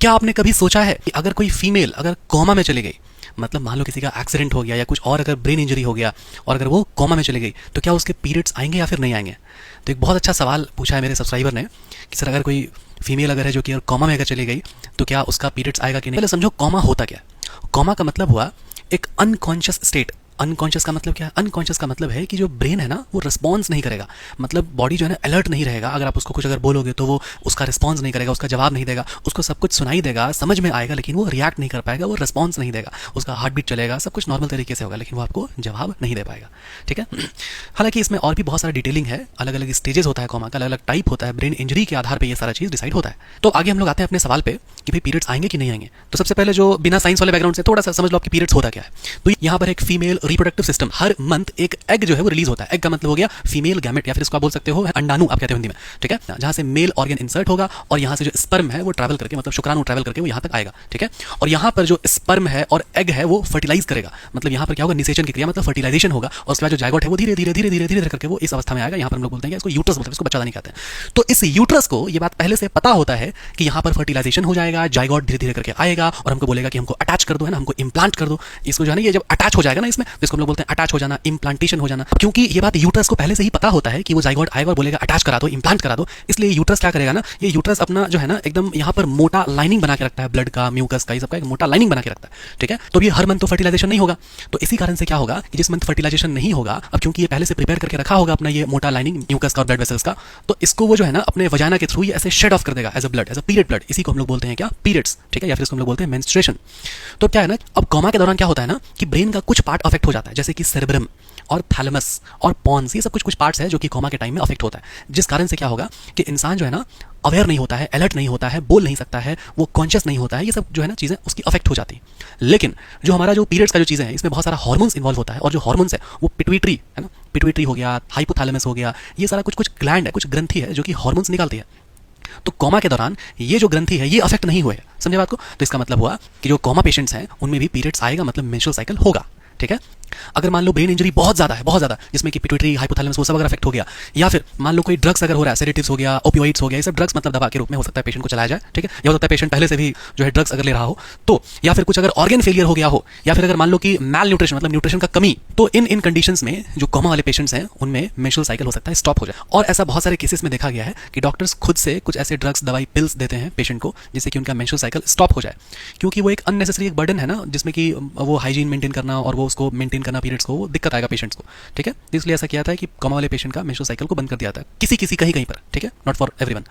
क्या आपने कभी सोचा है कि अगर कोई फीमेल अगर कोमा में चली गई, मतलब मान लो किसी का एक्सीडेंट हो गया या कुछ और अगर ब्रेन इंजरी हो गया और अगर वो कोमा में चली गई तो क्या उसके पीरियड्स आएंगे या फिर नहीं आएंगे? तो एक बहुत अच्छा सवाल पूछा है मेरे सब्सक्राइबर ने कि सर अगर कोई फीमेल अगर है जो कि कोमा में अगर चली गई तो क्या उसका पीरियड्स आएगा कि नहीं। पहले समझो कोमा होता क्या है। कोमा का मतलब हुआ एक अनकॉन्शियस स्टेट। अनकॉन्शियस का मतलब क्या है? अनकॉन्शियस का मतलब है कि जो ब्रेन है ना वो रिस्पॉन्स नहीं करेगा, मतलब बॉडी जो है ना अलर्ट नहीं रहेगा। अगर आप उसको कुछ अगर बोलोगे तो वो उसका रिस्पॉन्स नहीं करेगा, उसका जवाब नहीं देगा। उसको सब कुछ सुनाई देगा, समझ में आएगा, लेकिन वो रिएक्ट नहीं कर पाएगा, वो रिस्पॉन्स नहीं देगा। उसका हार्ट बीट चलेगा, सब कुछ नॉर्मल तरीके से होगा, लेकिन वो आपको जवाब नहीं दे पाएगा। ठीक है। हालांकि इसमें और भी बहुत सारा डिटेलिंग है, अलग अलग स्टेजेस होता है कोमा का, अलग अलग टाइप होता है, ब्रेन इंजरी के आधार पर ये सारा चीज डिसाइड होता है। तो आगे हम लोग आते हैं अपने सवाल पे कि भाई पीरियड्स आएंगे कि नहीं आएंगे। तो सबसे पहले जो बिना साइंस वाले बैकग्राउंड से थोड़ा सा समझ लो आपकी पीरियड्स होता क्या है। तो यहाँ पर एक फीमेल रिप्रोडक्टिव सिस्टम, हर मंथ एक एग जो है वो रिलीज होता है। एग का मतलब हो गया फीमेल गैमेट, या फिर इसको आप बोल सकते हो अंडाणु, आप कहते हो हिंदी में। ठीक है। जहां से मेल ऑर्गन इंसर्ट होगा और यहाँ से जो स्पर्म है वो ट्रैवल करके, मतलब शुक्राणु ट्रैवल करके वो यहाँ तक आएगा। ठीक है। और यहाँ पर जो स्पर्म है और एग है वो फर्टिलाइज करेगा, मतलब यहाँ पर क्या होगा, निषेचन की क्रिया, मतलब फर्टिलाइजेशन होगा। और उसके बाद जो जायगोट है वो धीरे धीरे धीरे धीरे धीरे करके वो इस अवस्था में आएगा। यहाँ पर हम लोग बोलते हैं इसको यूट्रस बोलते हैं, इसको बच्चादानी कहते हैं। तो इस यूट्रस को ये बात पहले से पता होता है कि यहाँ पर फर्टिलाइजेशन हो जाएगा, जायगोट धीरे धीरे करके आएगा और हमको बोलेगा कि हमको अटैच कर दो, है ना, हमको इम्प्लांट कर दो। इसको जो है ना, ये जब अटैच हो जाएगा ना इसमें, तो इसको हम लोग बोलते हैं अटैच हो जाना, इम्प्लांटेशन हो जाना। क्योंकि ये बात यूट्रस को पहले से ही पता होता है कि वो जायगोट आएगा और बोलेगा अटैच करा दो, इम्प्लांट करा दो। इसलिए यूट्रस क्या करेगा ना, ये यूट्रस अपना जो है ना एकदम यहाँ पर मोटा लाइनिंग बना के रखता है, ब्लड का, म्यूकस का, ये सबका एक मोटा लाइनिंग बना के रखता है। ठीक है। तो ये हर मंथ तो फर्टिलाइजेशन नहीं होगा, तो इसी कारण से क्या होगा कि जिस मंथ फर्टिलाइजेशन नहीं होगा, अब क्योंकि ये पहले से प्रिपेयर करके रखा होगा अपना ये मोटा लाइनिंग म्यूकस का और ब्लड वेसल्स का, तो इसको वो जो है ना अपने वजाना के थ्रू ये ऐसे शेड ऑफ कर देगा as a blood, as a period blood. इसी को हम लोग बोलते हैं क्या, पीरियड्स। ठीक है। या फिर इसको हम लोग बोलते हैं मेंस्ट्रुएशन। तो क्या है ना, अब कोमा के दौरान क्या होता है ना कि ब्रेन का कुछ पार्ट अफेक्ट हो जाता है, जैसे कि सेरेब्रम और थैलेमस और पॉन्स, ये सब कुछ पार्ट्स है जो कि कोमा के टाइम में अफेक्ट होता है। जिस कारण से क्या होगा कि इंसान जो है ना अवेयर नहीं होता है, अलर्ट नहीं होता है, बोल नहीं सकता है, वो कॉन्शियस नहीं होता है, ये सब जो है ना चीजें उसकी अफेक्ट हो जाती है। लेकिन जो हमारा जो पीरियड्स का जो चीजें हैं इसमें बहुत सारा हार्मोन्स इन्वॉल्व होता है, और जो हार्मोन्स है वो पिट्यूटरी है ना, पिट्यूटरी हो गया, हाइपोथैलेमस हो गया, ये सारा कुछ ग्लैंड है, कुछ ग्रंथि है जो कि हार्मोन्स निकालती है। तो कोमा के दौरान ये जो ग्रंथि है ये अफेक्ट नहीं हुए, समझे बात को। तो इसका मतलब हुआ कि जो कोमा पेशेंट्स हैं उनमें भी पीरियड्स आएगा, मतलब मेंस्ट्रुअल साइकिल होगा। ठीक है। अगर मान लो ब्रेन इंजरी बहुत ज्यादा है, बहुत ज्यादा, जिसमें कि पिट्यूटरी, हाइपोथैलेमस वो सब अगर अफेक्ट हो गया, या फिर मान लो कोई ड्रग्स अगर हो रहा है, सेडेटिव्स हो गया, ओपियोइड्स हो गया, ये सब ड्रग्स मतलब दवा के रूप में हो सकता है पेशेंट को चलाया जाए। ठीक है। या हो सकता है पेशेंट पहले से भी जो है ड्रग्स अगर ले रहा हो तो, या फिर कुछ अगर ऑर्गन फेलियर हो गया हो, या फिर अगर मान लो कि मैल न्यूट्रिशन मतलब न्यूट्रिशन का कमी, तो इन कंडीशंस में जो कोमा वाले पेशेंट्स हैं उनमें मेंस्ट्रुअल साइकिल हो सकता है स्टॉप हो जाए। और ऐसा बहुत सारे केसेस में देखा गया है कि डॉक्टर्स खुद से कुछ ऐसे ड्रग्स, दवाई, पिल्स देते हैं पेशेंट को जिससे कि उनका मेंस्ट्रुअल साइकिल स्टॉप हो जाए, क्योंकि वो एक अननेसेसरी एक बर्डन है ना, जिसमें कि वो हाइजीन मेंटेन करना और वो उसको मेंटेन करना पीरियड्स को, वो दिक्कत आएगा पेशेंट्स को। ठीक है। इसलिए ऐसा किया था कि कोमा वाले पेशेंट का मेंस्ट्रुअल साइकिल को बंद कर दिया था, किसी किसी कहीं कहीं पर। ठीक है। Not for everyone.